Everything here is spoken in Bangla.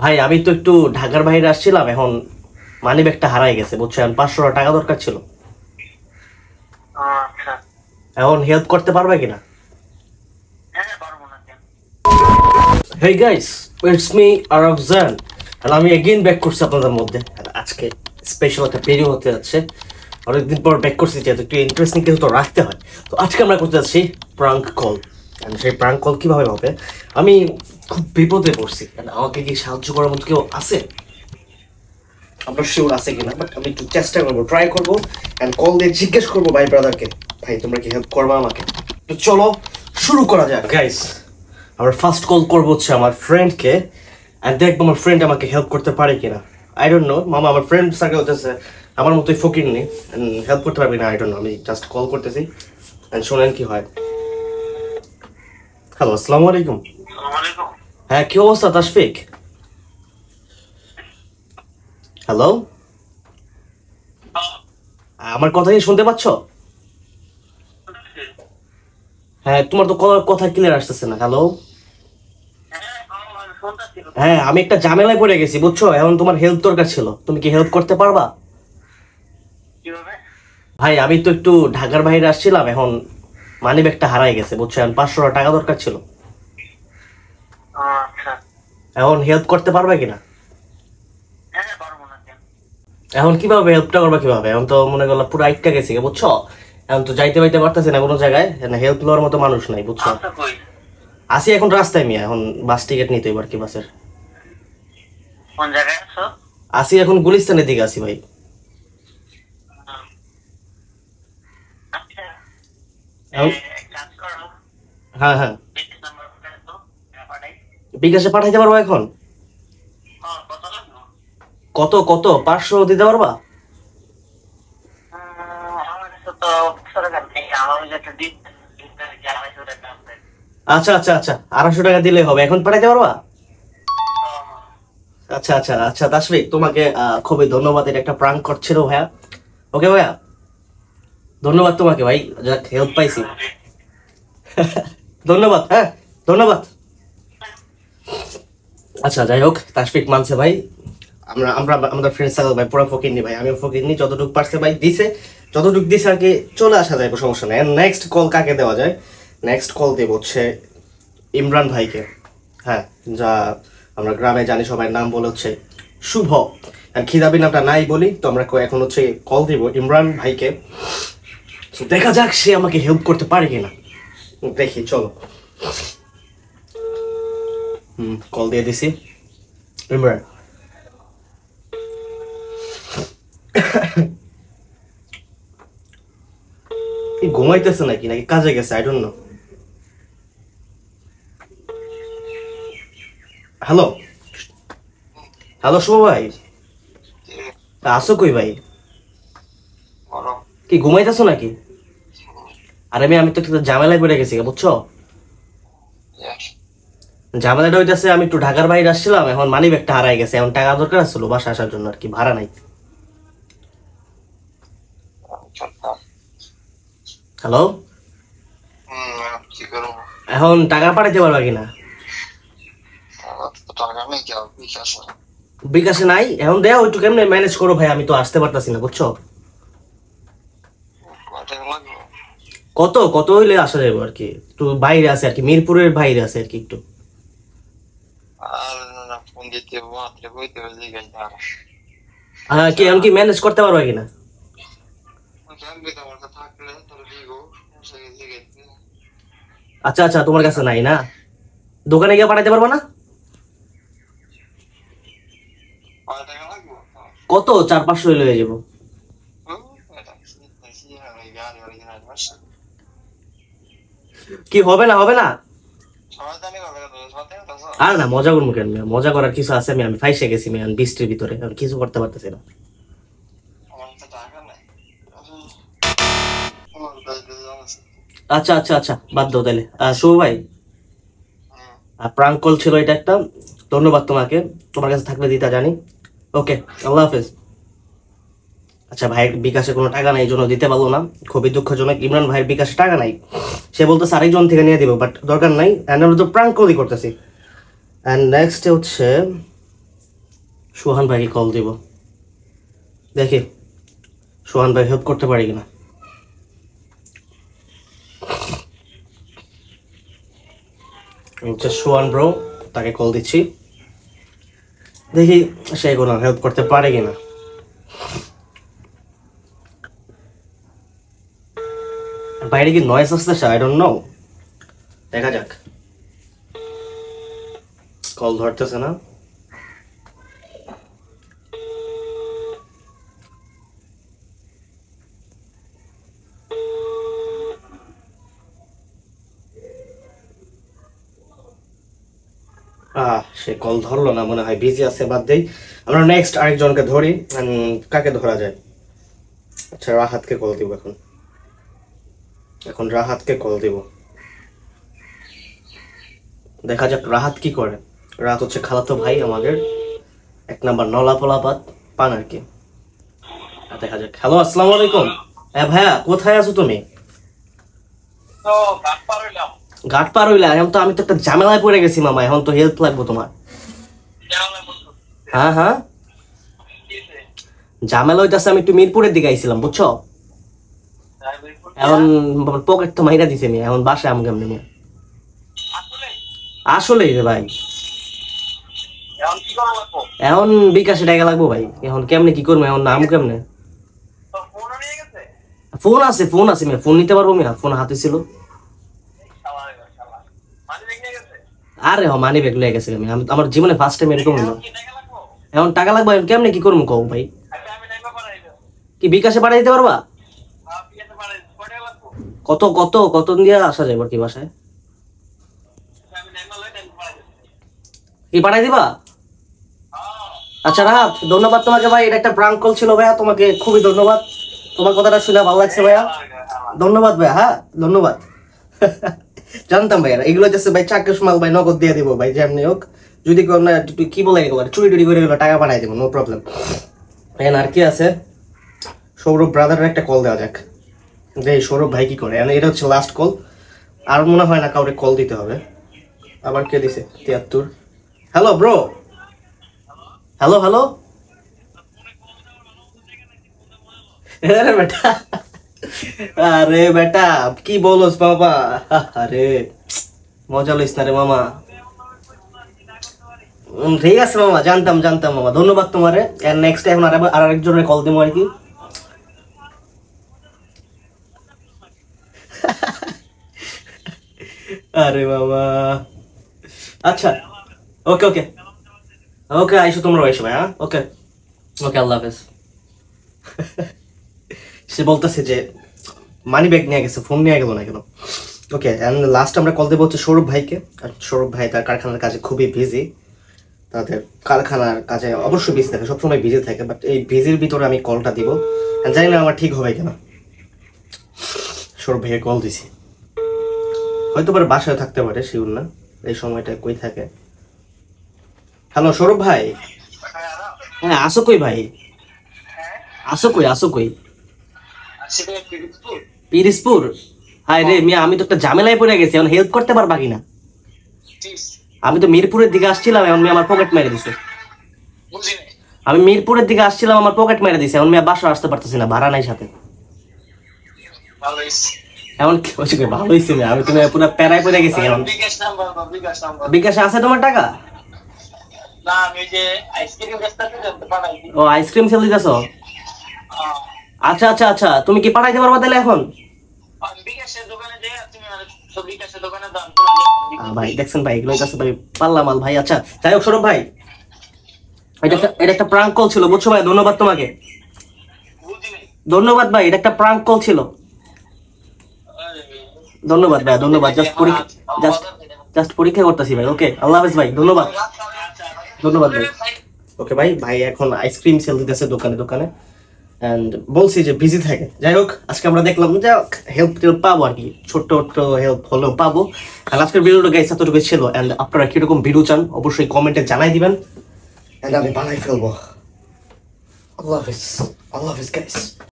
ভাই আমি তো একটু ঢাকার বাইরে আসছিলাম, এখন মানি ব্যাগটা হারাই গেছে বুঝছেন, 500 টাকা দরকার ছিল। আচ্ছা। এখন হেল্প করতে পারবে কিনা? হ্যাঁ পারবো না কেন। Hey guys, it's me Arfazan. আর আমি এগেইন ব্যাক করছি আপনাদের মধ্যে। আর আজকে স্পেশাল একটা ভিডিও হতে যাচ্ছে। অনেকদিন পর ব্যাক করছি, যেহেতু একটু ইন্টারেস্টিং কিছু তো রাখতে হয়। তো আজকে আমরা করতে যাচ্ছি প্রাঙ্ক কল। সেই প্রাঙ্ক কল কিভাবে হবে, আমি খুব বিপদে পড়ছি। আমাকে কি সাহায্য করার মতো কেউ আছে? আমরা শিওর আছে কিনা, বাট আমি একটু চেষ্টা করবো, ট্রাই করবো। অ্যান্ড কল দিয়ে জিজ্ঞেস করবো ভাই ব্রাদারকে, ভাই তোমরা কি হেল্প করবা আমাকে? তো চলো শুরু করা যাক গাইস। আমরা ফার্স্ট কল করবো হচ্ছে আমার ফ্রেন্ডকে, অ্যান্ড দেখবো আমার ফ্রেন্ড আমাকে হেল্প করতে পারে কিনা। আই ডোন্ট নো মামা, আমার ফ্রেন্ড সার্কেল হতেছে আমার মতোই ফকির নেই, হেল্প করতে পারবি না আই ডোন্ট নো। আমি জাস্ট কল করতেছি, অ্যান্ড শোনেন কি হয়। হ্যালো, আসসালামু আলাইকুম। হ্যাঁ, কি অবস্থা তাশফিক? হ্যালো, আমার কথা কি শুনতে পাচ্ছ? হ্যাঁ, তোমার তো কথা ক্লিয়ার আসতেছে না। হ্যালো, হ্যাঁ আমি একটা ঝামেলায় পড়ে গেছি বুঝছো, এখন তোমার হেল্প দরকার ছিল, তুমি কি হেল্প করতে পারবা? ভাই আমি তো একটু ঢাকার বাইরে আসছিলাম, এখন মানি ব্যাগটা হারাই গেছে বুঝছো, এখন 500 টাকা দরকার ছিল। আচ্ছা। এখন হেল্প করতে পারবে কিনা? হ্যাঁ পারবো না কেন। এখন কিভাবে হেল্পটা করবা কিভাবে? এখন তো মনে করলো পুরো আটকা গেছে বুঝছো, এখন তো যাইতে পাইতে পারতেছি না কোনো জায়গায়, হেল্প নেওয়ার মতো মানুষ নাই বুঝছো। আচ্ছা কই? আসি এখন রাস্তায় মিয়া, এখন বাস টিকিট নিতে এবার কি বাসের। কোন জায়গায় আছো? আসি এখন গুলিস্তানের দিকে আসি ভাই। আচ্ছা। এখন- এক কাজ করো, হ্যাঁ হ্যাঁ, বিকাশ নাম্বার তো পাঠাই। বিকাশে পাঠাইতে পারবো এখন? হ্যাঁ কত লাগবে? কত কত 500 দিতে পারবা? আমার কাছে তো সরকার নেই, আমার যেটা দিতে 250 টাকা আছে। আচ্ছা আচ্ছা আচ্ছা, 250 টাকা দিলে হবে, এখন পাঠাইতে পারবা? আচ্ছা আচ্ছা আচ্ছা তাশফিক, তোমাকে খুবই ধন্যবাদ, এটা একটা প্রাঙ্ক করছিল ভাইয়া। ওকে ভাইয়া, ধন্যবাদ তোমাকে ভাই, যাক হেল্প পাইছি। ধন্যবাদ, হ্যাঁ ধন্যবাদ। আচ্ছা যাই হোক, তাশফিক মানছে ভাই। আমরা আমরা আমাদের ফ্রেন্ড সার্কেল ভাই পুরো ফকিরনি ভাই, আমিও ফকিরনি, যতটুকু পারছে ভাই দিছে, যতটুকু দিছে আর কি চলে আসা যায়, সমস্যা নেই। নেক্সট কল কাকে দেওয়া যায়? নেক্সট কল দেব হচ্ছে ইমরান ভাইকে। হ্যাঁ, যা আমরা গ্রামে জানি সবাই নাম বলে হচ্ছে শুভ, আর খিদাবি নামটা নাই বলি, তো আমরা এখন হচ্ছে কল দিব ইমরান ভাইকে। তো দেখা যাক সে আমাকে হেল্প করতে পারে কিনা, দেখি চলো। কল দিয়ে দিছি। ইমরান, ঘুমাইতেছে নাকি নাকি কাজে গেছে I don't know. Hello hello Shubho ভাই, আসো কই ভাই? কি ঘুমাইতেছো নাকি? আরে আমি তো একটু ঝামেলায় পড়ে গেছি বুঝছো। ঝামেলাটা হইতেছে, আমি একটু ঢাকার বাইরে আসছিলাম, এখন মানি ব্যাগটা হারাই গেছে, এখন টাকা দরকার ছিল বাসা আসার জন্য আর কি, ভাড়া নাই। হ্যালো, এখন টাকা পাঠাইতে পারবা কিনা? বিকাশে নাই, এখন দেও একটু, কেমনে ম্যানেজ করো ভাই, আমি তো আসতে পারতাছি না বুঝছো। কত কত হইলে আসা যাবে আর কি, একটু বাইরে আছে আর কি, মিরপুরের বাইরে আছে আর কি একটু। কি এখন কি ম্যানেজ করতে পারবা কিনা? আচ্ছা আচ্ছা, তোমার কাছে নাই না, দোকানে গিয়ে পাঠাইতে পারবা না? কত 400-500 হইলে হয়ে যাবো। কি হবে না হবে না? আর না মজা করবো কেন, মজা করার কিছু আছে? আমি ফাইসে গেছি বৃষ্টির ভিতরে, আমি কিছু করতে পারতেছি না। আচ্ছা আচ্ছা আচ্ছা, বাদ দাও তাহলে। শুভ ভাই, প্রাঙ্ক কল ছিল এটা একটা, ধন্যবাদ তোমাকে, তোমার কাছে থাকলে দিতে জানি। ওকে, আল্লাহ হাফেজ। আচ্ছা, ভাইয়ের বিকাশে কোনো টাকা নাই, এই জন্য দিতে পারলো না, খুবই দুঃখজনক। ইমরান ভাইয়ের বিকাশে টাকা নাই, সে বলতেছে আরেকজন থেকে নিয়ে দিব, বাট দরকার নাই, অ্যান্ড আমরা তো প্রাঙ্ক কলই করতেছি। অ্যান্ড নেক্সট হচ্ছে সোহান ভাইকে কল দিব, দেখি সোহান ভাই হেল্প করতে পারি কিনা। সোহান ব্রো, তাকে কল দিচ্ছি, দেখি সে কোনো হেল্প করতে পারে কিনা। বাইরে কি নয়েজ আসতেছে? আই ডোন্ট নো, দেখা যাক। কল ধরতেছে না। সে কল ধরলো না, মনে হয় বিজি আছে, বাদ দেই। আমরা নেক্সট আরেকজনকে ধরি। কাকে ধরা যায়? আচ্ছা, রাহাতকে কল দিব এখন রাহাতকে কল দিব, দেখা যাক রাহাত কি করে। রাহাত হচ্ছে খালাতো ভাই আমাদের, 1 নাম্বার নলা পোলাপাত পান আর কি। দেখা যাক। হ্যালো, আসসালামু আলাইকুম। হ্যাঁ ভাইয়া, কোথায় আছো তুমি? ঘাট পার হইলা? এখন তো আমি তো একটা ঝামেলায় পড়ে গেছি মামা, এখন তো হেল্প লাগবে তোমার। হ্যাঁ হ্যাঁ, ঝামেলা হইতাছে। আমি একটু মিরপুরের দিকে আইছিলাম, বুঝছো? এখন পকেট তো মাইরা দিছে নি, এখন বাসায় আমি কেমনি নিয়ে। আসলেই রে ভাই, এখন বিকাশে টাকা লাগবো ভাই। এখন কেমনে কি করবো, এখন নাম কেমনে? ফোন আছে, ফোন আছে, ফোন নিতে পারবো? ফোন হাতে ছিল। আরে মানি ব্যাগ লয়ে গেছে। আমি আমার জীবনে ফার্স্ট টাইম এরকম হলো। এখন টাকা লাগবে, এখন কেমনে কি করবো কও ভাই? কি বিকাশে পাঠিয়ে দিতে পারবা? কত কত কত দিয়ে আসা যাবে কি বাসায়? কি পাঠাই দিবা? আচ্ছা রাহাত, ধন্যবাদ তোমাকে ভাই। এটা একটা প্রাঙ্ক কল ছিল ভাইয়া, তোমাকে খুবই ধন্যবাদ। তোমার কথাটা শুনে ভালো লাগছে ভাইয়া, ধন্যবাদ ভাইয়া। হ্যাঁ ধন্যবাদ। জানতাম ভাইয়া এগুলো যাচ্ছে ভাই, চাকরির মাল ভাই, নগদ দিয়ে দিব ভাই, যেমনি হোক। যদি কি বলে চুরি টুরি করে গেলো, টাকা পাঠাই দেবো, নো প্রবলেম। এখন আর কি আছে, সৌরভ ব্রাদারের একটা কল দেওয়া যাক, দেখি সৌরভ ভাই কি করে। এটা হচ্ছে লাস্ট কল, আর মনে হয় না কাউরে কল দিতে হবে। আবার কে দিছে? 73। Hello bro. Hello hello. আরে বেটা, আরে বেটা কি বলোস বাবা? আরে মজা লইস না রে মামা। ঠিক আছে মামা, জানতাম জানতাম মামা, ধন্যবাদ তোমারে। নেক্সট এখন আর আরেকজনের কল দেবো আর কি। আরে বাবা, আচ্ছা ওকে ওকে ওকে, আইসো তোমরা, আইসো ভাই। হ্যাঁ ওকে ওকে, আল্লাহ হাফেজ। সে বলতেছে যে মানি ব্যাগ নিয়ে গেছে, ফোন নিয়ে গেল না কেন। ওকে, এন্ড লাস্ট আমরা কল দেবো হচ্ছে সৌরভ ভাইকে। আর সৌরভ ভাই তার কারখানার কাজে খুবই বিজি, তাদের কারখানার কাজে অবশ্যই বিজি থাকে, সবসময় বিজি থাকে। বাট এই বিজির ভিতরে আমি কলটা দিব, জানি না আমার ঠিক হবে কিনা। সৌরভ ভাইকে কল দিছি, হয়তো পারে বাসায় থাকতে পারে, শিওর না এই সময়টা কই থাকে। হ্যালো সৌরভ ভাই। হ্যাঁ আসো কই ভাই? আসো কই, আসো কই? পিরিজপুর? হায় রে মিয়া, আমি তো একটা ঝামেলায় পড়ে গেছি, এখন হেল্প করতে পারবা কিনা? আমি তো মিরপুরের দিকে আসছিলাম, এখন মেয়ে আমার পকেট মেরে দিছে। আমি মিরপুরের দিকে আসছিলাম, আমার পকেট মেরে দিছে, এখন মেয়ে বাসা আসতে পারতেছি না, ভাড়া নাই সাথে। এখন ভালো হয়েছে, আমি তুমি পুরো প্যারায় পড়ে গেছি। এখন বিকাশে আছে তোমার টাকা? ও আইসক্রিম সেল দিতেছ? আচ্ছা আচ্ছা আচ্ছা, তুমি কি পাঠাইতে পারবা তাহলে এখন? ভাই দেখছেন ভাই, এগুলো কাছে ভাই পাল্লা মাল ভাই। আচ্ছা যাই হোক সৌরভ ভাই, এটা একটা প্রাঙ্ক কল ছিল, বুঝছো ভাই? ধন্যবাদ তোমাকে, ধন্যবাদ ভাই। এটা একটা প্রাঙ্ক কল ছিল, ধন্যবাদ ভাই, ধন্যবাদ। জাস্ট পরীক্ষা করতেছি ভাই। ওকে, আল্লাহ হাফেজ ভাই, ধন্যবাদ ধন্যবাদ ভাই। ওকে ভাই, ভাই এখন আইসক্রিম সেল দিতেছে দোকানে দোকানে, এন্ড বলছি যে বিজি থাকে। যাই হোক, আজকে আমরা দেখলাম যে হেল্প টেল্প পাবো আর কি, ছোট্ট হেল্প হলেও পাবো। আর আজকের ভিডিওটা গাইস এতটুকু ছিল। এন্ড আপনারা কিরকম ভিডিও চান অবশ্যই কমেন্টে জানাই দিবেন, এন্ড আমি বানাই ফেলবো। আল্লাহ হাফেজ, আল্লাহ হাফেজ গাইস।